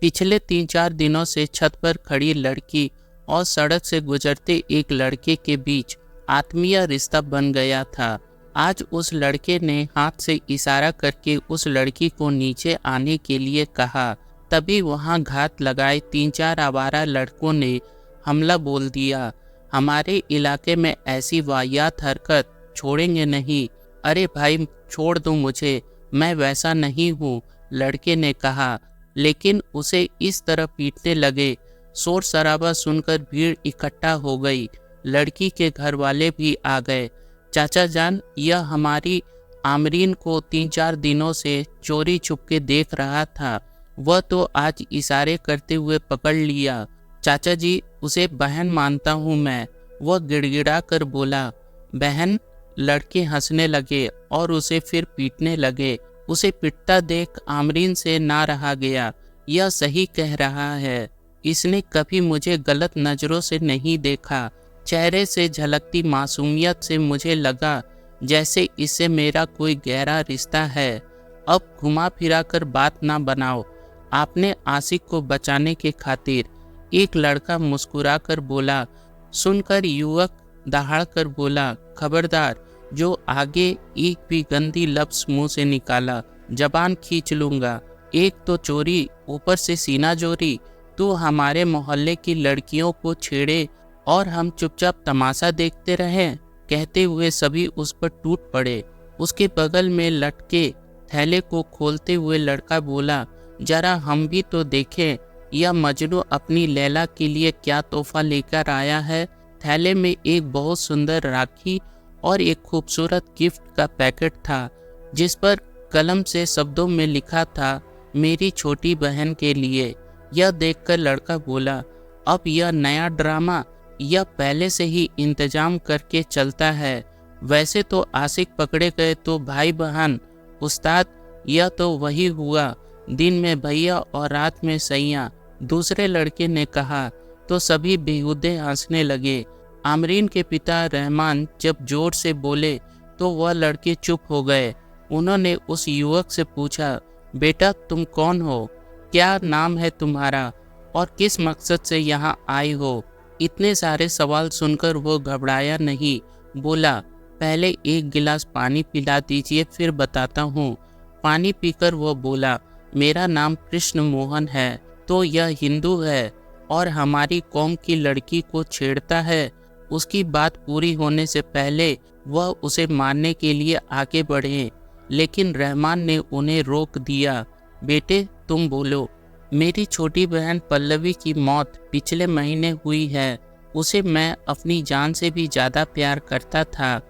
पिछले 3-4 दिनों से छत पर खड़ी लड़की और सड़क से गुजरते एक लड़के के बीच आत्मीय रिश्ता बन गया था। आज उस लड़के ने हाथ से इशारा करके उस लड़की को नीचे आने के लिए कहा। तभी वहां घात लगाए 3-4 आवारा लड़कों ने हमला बोल दिया। हमारे इलाके में ऐसी वाहियात हरकत छोड़ेंगे नहीं। अरे भाई छोड़ दो मुझे, मैं वैसा नहीं हूँ, लड़के ने कहा। लेकिन उसे इस तरह पीटने लगे। शोर शराबा सुनकर भीड़ इकट्ठा हो गई। लड़की के घर वाले भी आ गए। चाचा जान, यह हमारी आमरीन को 3-4 दिनों से चोरी छुपके देख रहा था। वह तो आज इशारे करते हुए पकड़ लिया। चाचा जी, उसे बहन मानता हूँ मैं, वह गिड़गिड़ा कर बोला। बहन? लड़के हंसने लगे और उसे फिर पीटने लगे। उसे पिटता देख आमरीन से ना रहा गया। यह सही कह रहा है, इसने कभी मुझे गलत नज़रों से नहीं देखा। चेहरे से झलकती मासूमियत से मुझे लगा जैसे इससे मेरा कोई गहरा रिश्ता है। अब घुमा फिरा कर बात ना बनाओ। आपने आशिक को बचाने के खातिर, एक लड़का मुस्कुरा कर बोला। सुनकर युवक दहाड़ कर बोला, खबरदार, जो आगे एक भी गंदी लफ्ज़ मुंह से निकाला जबान खींच लूंगा। एक तो चोरी, ऊपर से सीना जोरी। तू हमारे मोहल्ले की लड़कियों को छेड़े और हम चुपचाप तमाशा देखते रहें। कहते हुए सभी उस पर टूट पड़े। उसके बगल में लटके थैले को खोलते हुए लड़का बोला, जरा हम भी तो देखें यह मजनू अपनी लैला के लिए क्या तोहफा लेकर आया है। थैले में एक बहुत सुंदर राखी और एक खूबसूरत गिफ्ट का पैकेट था, जिस पर कलम से शब्दों में लिखा था, मेरी छोटी बहन के लिए। यह देखकर लड़का बोला, अब यह नया ड्रामा, यह पहले से ही इंतजाम करके चलता है। वैसे तो आशिक पकड़े गए तो भाई बहन, उस्ताद, यह तो वही हुआ, दिन में भैया और रात में सैया, दूसरे लड़के ने कहा। तो सभी बेहुदे हंसने लगे। आमरीन के पिता रहमान जब जोर से बोले तो वह लड़के चुप हो गए। उन्होंने उस युवक से पूछा, बेटा तुम कौन हो, क्या नाम है तुम्हारा और किस मकसद से यहाँ आए हो। इतने सारे सवाल सुनकर वो घबराया नहीं। बोला, पहले एक गिलास पानी पिला दीजिए, फिर बताता हूँ। पानी पीकर वो बोला, मेरा नाम कृष्ण मोहन है। तो यह हिंदू है और हमारी कौम की लड़की को छेड़ता है। उसकी बात पूरी होने से पहले वह उसे मारने के लिए आगे बढ़े, लेकिन रहमान ने उन्हें रोक दिया। बेटे तुम बोलो। मेरी छोटी बहन पल्लवी की मौत पिछले महीने हुई है। उसे मैं अपनी जान से भी ज़्यादा प्यार करता था।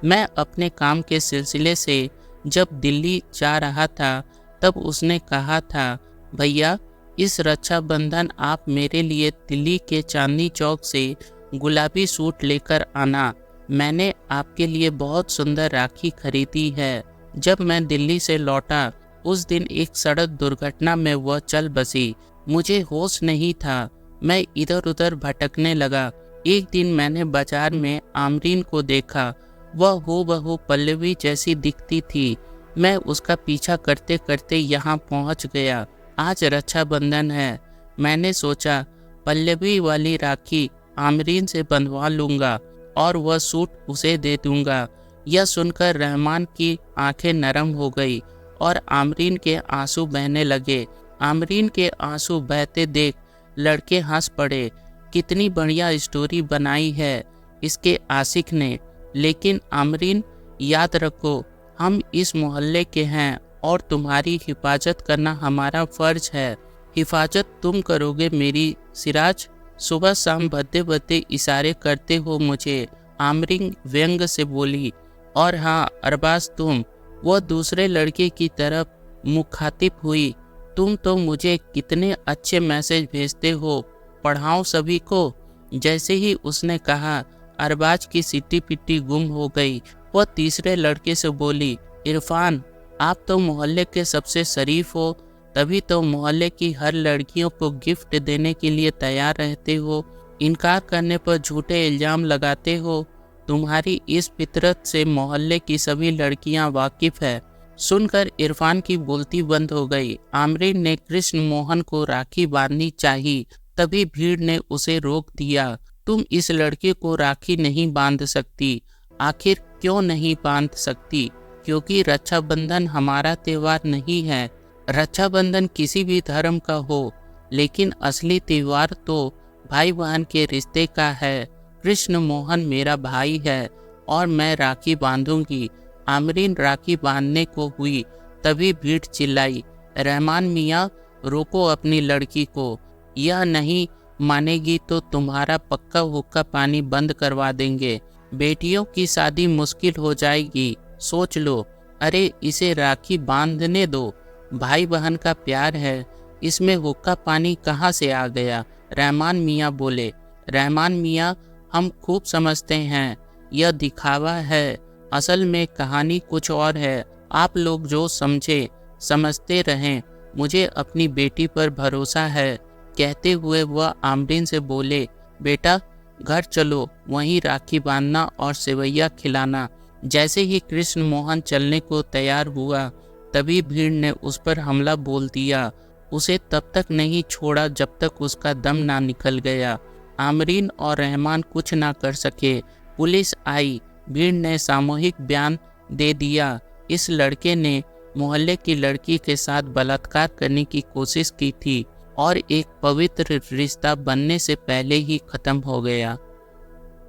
मैं अपने काम के सिलसिले से जब दिल्ली जा रहा था तब उसने कहा था, भैया इस रक्षाबंधन आप मेरे लिए दिल्ली के चांदनी चौक से गुलाबी सूट लेकर आना। मैंने आपके लिए बहुत सुंदर राखी खरीदी है। जब मैं दिल्ली से लौटा उस दिन एक सड़क दुर्घटना में वह चल बसी। मुझे होश नहीं था, मैं इधर उधर भटकने लगा। एक दिन मैंने बाजार में आमरीन को देखा। वह हूबहू पल्लवी जैसी दिखती थी। मैं उसका पीछा करते करते यहाँ पहुँच गया। आज रक्षाबंधन है। मैंने सोचा पल्लवी वाली राखी आमरीन से बंधवा लूँगा और वह सूट उसे दे दूँगा। यह सुनकर रहमान की आंखें नरम हो गई और आमरीन के आंसू बहने लगे। आमरीन के आंसू बहते देख लड़के हंस पड़े। कितनी बढ़िया स्टोरी बनाई है इसके आशिक ने। लेकिन आमरीन, याद रखो, हम इस मोहल्ले के हैं और तुम्हारी हिफाजत करना हमारा फ़र्ज है। हिफाजत तुम करोगे मेरी, सिराज। सुबह शाम भद्दे भद्दे इशारे करते हो मुझे, आमरीन व्यंग से बोली। और हाँ अरबाज तुम, वह दूसरे लड़के की तरफ मुखातिब हुई, तुम तो मुझे कितने अच्छे मैसेज भेजते हो, पढ़ाओ सभी को। जैसे ही उसने कहा, अरबाज की सिट्टी पिट्टी गुम हो गई। वह तीसरे लड़के से बोली, इरफान, आप तो मोहल्ले के सबसे शरीफ हो, तभी तो मोहल्ले की हर लड़कियों को गिफ्ट देने के लिए तैयार रहते हो। इनकार करने पर झूठे इल्ज़ाम लगाते हो। तुम्हारी इस फितरत से मोहल्ले की सभी लड़कियां वाकिफ़ है। सुनकर इरफान की बोलती बंद हो गई। आमरीन ने कृष्ण मोहन को राखी बांधनी चाहिए, तभी भीड़ ने उसे रोक दिया। तुम इस लड़के को राखी नहीं बांध सकती। आखिर क्यों नहीं बांध सकती? क्योंकि रक्षाबंधन हमारा त्योहार नहीं है। रक्षाबंधन किसी भी धर्म का हो, लेकिन असली त्योहार तो भाई बहन के रिश्ते का है। कृष्ण मोहन मेरा भाई है और मैं राखी बांधूंगी। आमरीन राखी बांधने को हुई, तभी भीड़ चिल्लाई, रहमान मियाँ रोको अपनी लड़की को, यह नहीं मानेगी तो तुम्हारा पक्का हुक्का पानी बंद करवा देंगे। बेटियों की शादी मुश्किल हो जाएगी, सोच लो। अरे इसे राखी बांधने दो, भाई बहन का प्यार है, इसमें हुक्का पानी कहाँ से आ गया? रहमान मियाँ बोले। रहमान मियाँ, हम खूब समझते हैं, यह दिखावा है, असल में कहानी कुछ और है। आप लोग जो समझे समझते रहें, मुझे अपनी बेटी पर भरोसा है। कहते हुए वह आमरीन से बोले, बेटा घर चलो, वहीं राखी बांधना और सेवैया खिलाना। जैसे ही कृष्ण मोहन चलने को तैयार हुआ, तभी भीड़ ने उस पर हमला बोल दिया। उसे तब तक नहीं छोड़ा जब तक उसका दम ना निकल गया। आमरीन और रहमान कुछ ना कर सके। पुलिस आई, भीड़ ने सामूहिक बयान दे दिया, इस लड़के ने मोहल्ले की लड़की के साथ बलात्कार करने की कोशिश की थी और एक पवित्र रिश्ता बनने से पहले ही खत्म हो गया।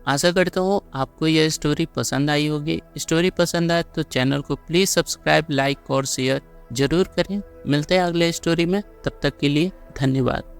आशा करता हूँ आपको यह स्टोरी पसंद आई होगी। स्टोरी पसंद आए तो चैनल को प्लीज़ सब्सक्राइब, लाइक और शेयर जरूर करें। मिलते हैं अगले स्टोरी में, तब तक के लिए धन्यवाद।